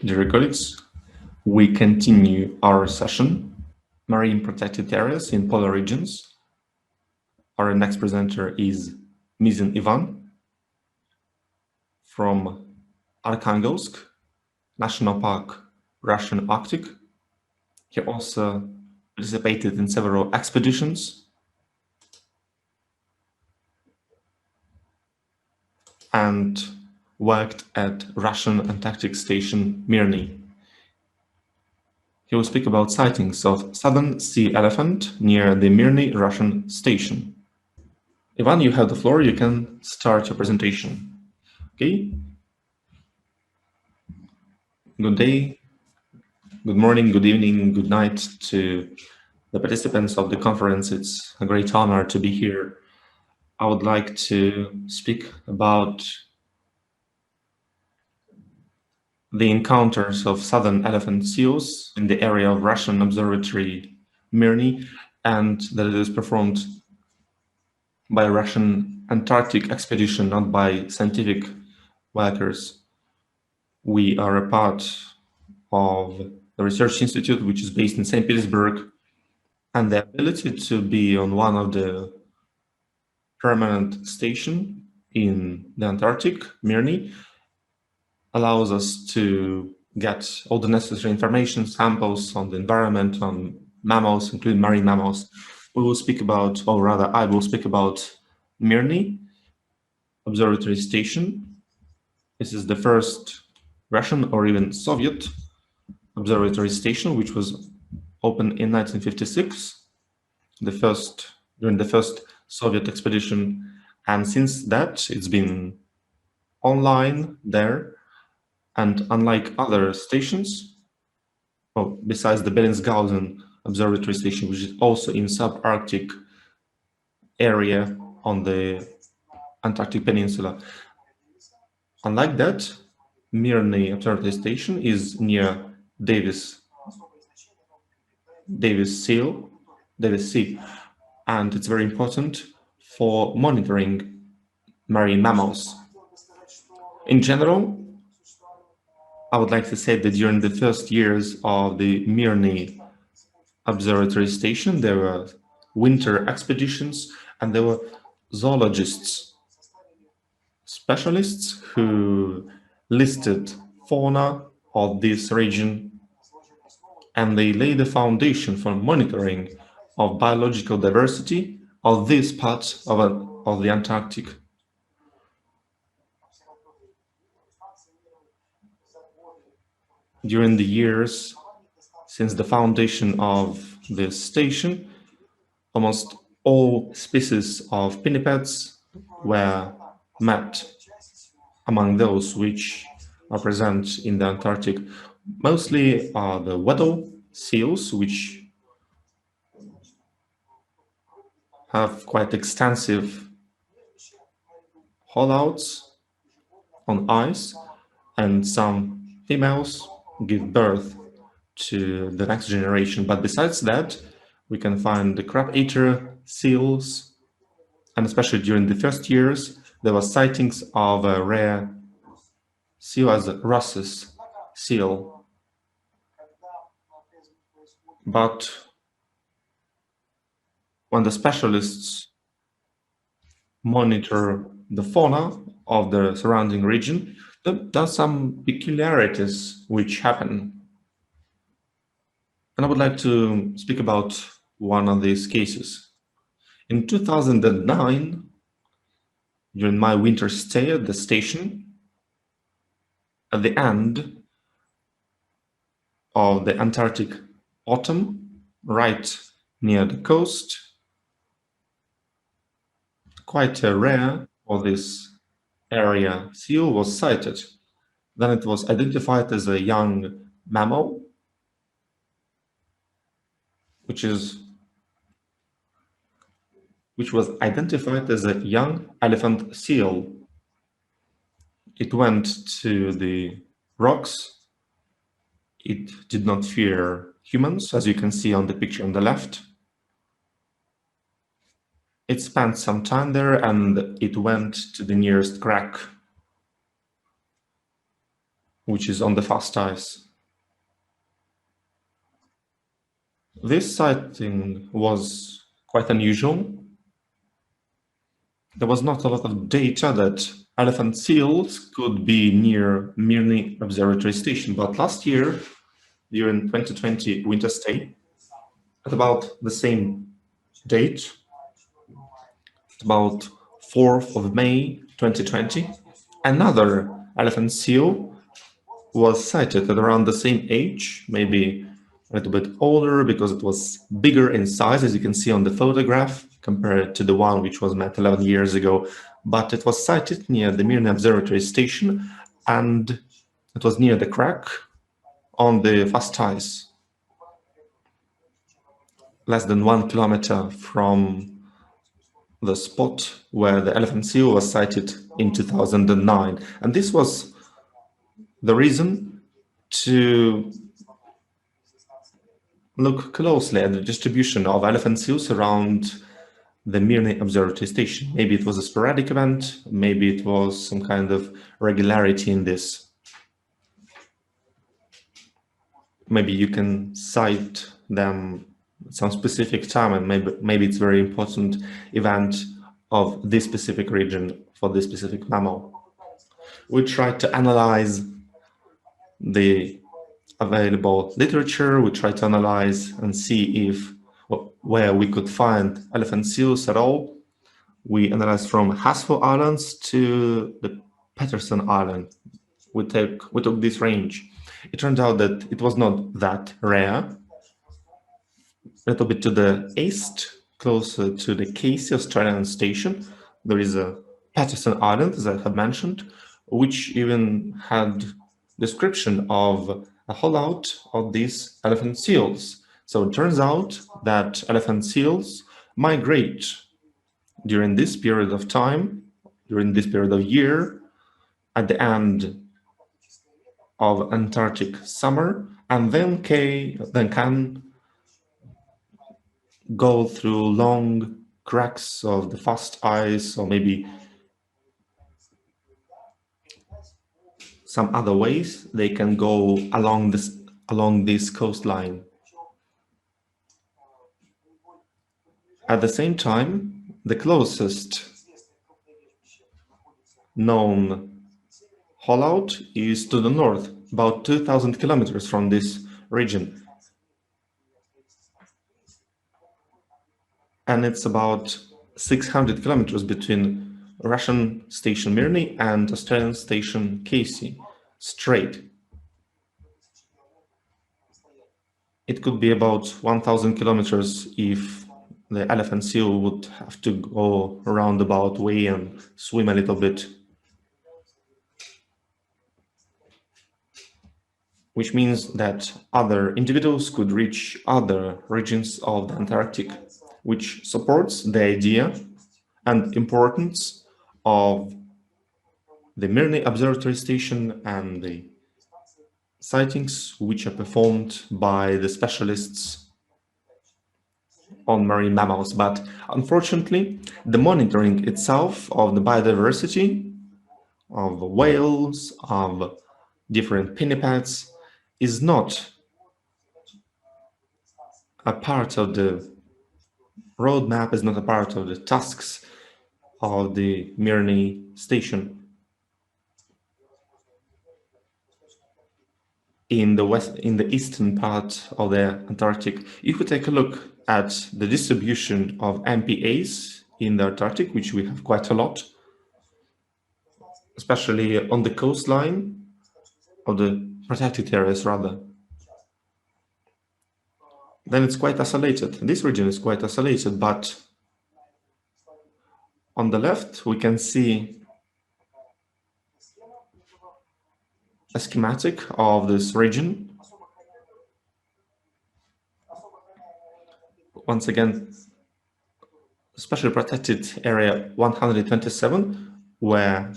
Dear colleagues, we continue our session, Marine Protected Areas in Polar Regions. Our next presenter is Mizin Ivan from Arkhangelsk National Park, Russian Arctic. He also participated in several expeditions and worked at Russian Antarctic Station Mirny. He will speak about sightings of southern sea elephant near the Mirny Russian station. Ivan, you have the floor. You can start your presentation. Okay. Good day, good morning, good evening, good night to the participants of the conference. It's a great honor to be here. I would like to speak about the encounters of southern elephant seals in the area of Russian observatory Mirny, and that it is performed by a Russian Antarctic expedition, not by scientific workers. We are a part of the research institute, which is based in St. Petersburg, and the ability to be on one of the permanent station in the Antarctic, Mirny, allows us to get all the necessary information, samples on the environment, on mammals, including marine mammals. We will speak about, or rather I will speak about Mirny Observatory Station. This is the first Russian or even Soviet observatory station, which was opened in 1956, during the first Soviet expedition. And since that, it's been online there. And unlike other stations, besides the Bellingshausen Observatory Station, which is also in subarctic area on the Antarctic Peninsula, unlike that, Mirny Observatory Station is near Davis Sea, and it's very important for monitoring marine mammals. In general, I would like to say that during the first years of the Mirny Observatory Station, there were winter expeditions and there were zoologists, specialists who listed fauna of this region, and they laid the foundation for monitoring of biological diversity of this part of the Antarctic. During the years since the foundation of this station, almost all species of pinnipeds were met among those which are present in the Antarctic. Mostly are the Weddell seals, which have quite extensive hollowouts on ice, and some females give birth to the next generation. But besides that, we can find the crab-eater seals, and especially during the first years, there were sightings of a rare seal as a Ross's seal. But when the specialists monitor the fauna of the surrounding region, there are some peculiarities which happen. And I would like to speak about one of these cases. In 2009, during my winter stay at the station, at the end of the Antarctic autumn, right near the coast, quite a rare for this area seal was sighted. Then it was identified as a young mammal, which was identified as a young elephant seal. It went to the rocks. It did not fear humans, as you can see on the picture on the left. It spent some time there and it went to the nearest crack. which is on the fast ice. This sighting was quite unusual. There was not a lot of data that elephant seals could be near Mirny Observatory Station, but last year, during 2020 winter stay, at about the same date, about 4th of May 2020, another elephant seal was sighted at around the same age, maybe a little bit older because it was bigger in size, as you can see on the photograph, compared to the one which was met 11 years ago. But it was sighted near the Mirny Observatory Station, and it was near the crack on the fast ice, less than 1 kilometer from the spot where the elephant seal was sighted in 2009. And this was the reason to look closely at the distribution of elephant seals around the Mirny Observatory Station. Maybe it was a sporadic event, maybe it was some kind of regularity in this. Maybe you can cite them at some specific time, and maybe it's a very important event of this specific region for this specific mammal. We tried to analyze the available literature. We tried to analyze and see if where we could find elephant seals at all. We analyzed from Hasfo Islands to the Patterson Island. We took this range. It turned out that it was not that rare. A little bit to the east, closer to the Casey Australian station, there is a Patterson Island, as I have mentioned, which even had description of a holdout of these elephant seals. So it turns out that elephant seals migrate during this period of time, during this period of year, at the end of Antarctic summer, and then can go through long cracks of the fast ice, or maybe some other ways they can go along this coastline. At the same time, the closest known holdout is to the north, about 2,000 kilometers from this region. And it's about 600 kilometers between Russian station Mirny and Australian station Casey Strait. It could be about 1,000 kilometers if the elephant seal would have to go a roundabout way and swim a little bit. Which means that other individuals could reach other regions of the Antarctic, which supports the idea and importance of the Mirny Observatory Station and the sightings which are performed by the specialists on marine mammals. But unfortunately, the monitoring itself of the biodiversity of whales, of different pinnipeds, is not a part of the roadmap, is not a part of the tasks of the Mirny station. In the eastern part of the Antarctic, if we take a look at the distribution of MPAs in the Antarctic, which we have quite a lot, especially on the coastline of the protected areas rather, then it's quite isolated. This region is quite isolated, but on the left we can see a schematic of this region. Once again, specially protected area 127, where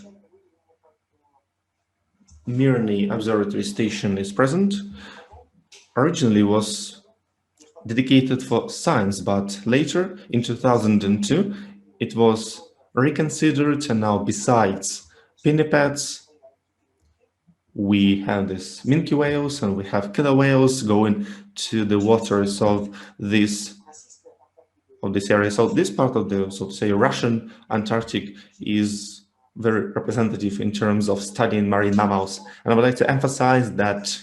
Mirny Observatory Station is present, originally was dedicated for science, but later in 2002 it was reconsidered, and now besides pinnipeds, we have these minke whales and we have killer whales going to the waters of this area. So this part of the, so to say, Russian Antarctic is very representative in terms of studying marine mammals. And I would like to emphasize that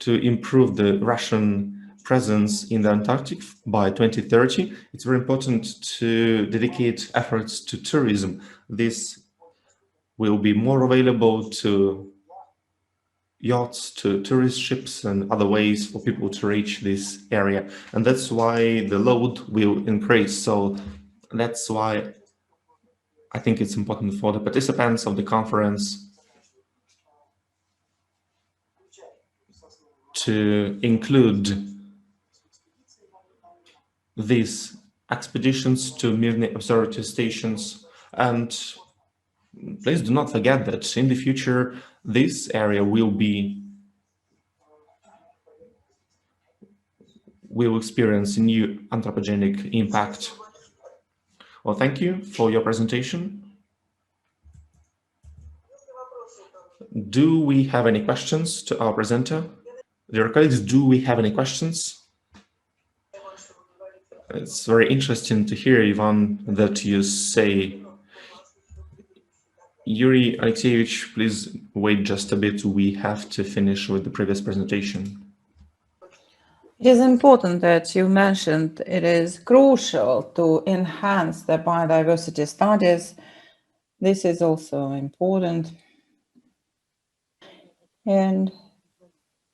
to improve the Russian presence in the Antarctic by 2030, it's very important to dedicate efforts to tourism. This will be more available to yachts, to tourist ships and other ways for people to reach this area. And that's why the load will increase. So that's why I think it's important for the participants of the conference to include these expeditions to Mirny observatory stations. And please do not forget that in the future, this area will experience a new anthropogenic impact. Well, thank you for your presentation. Do we have any questions to our presenter? Dear colleagues, do we have any questions? It's very interesting to hear, Ivan, that you say. Yuri Alexeyevich, please wait just a bit. We have to finish with the previous presentation. It is important that you mentioned it is crucial to enhance the biodiversity studies. This is also important. And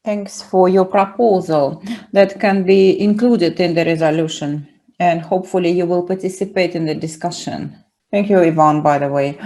thanks for your proposal that can be included in the resolution. And hopefully you will participate in the discussion. Thank you, Ivan, by the way.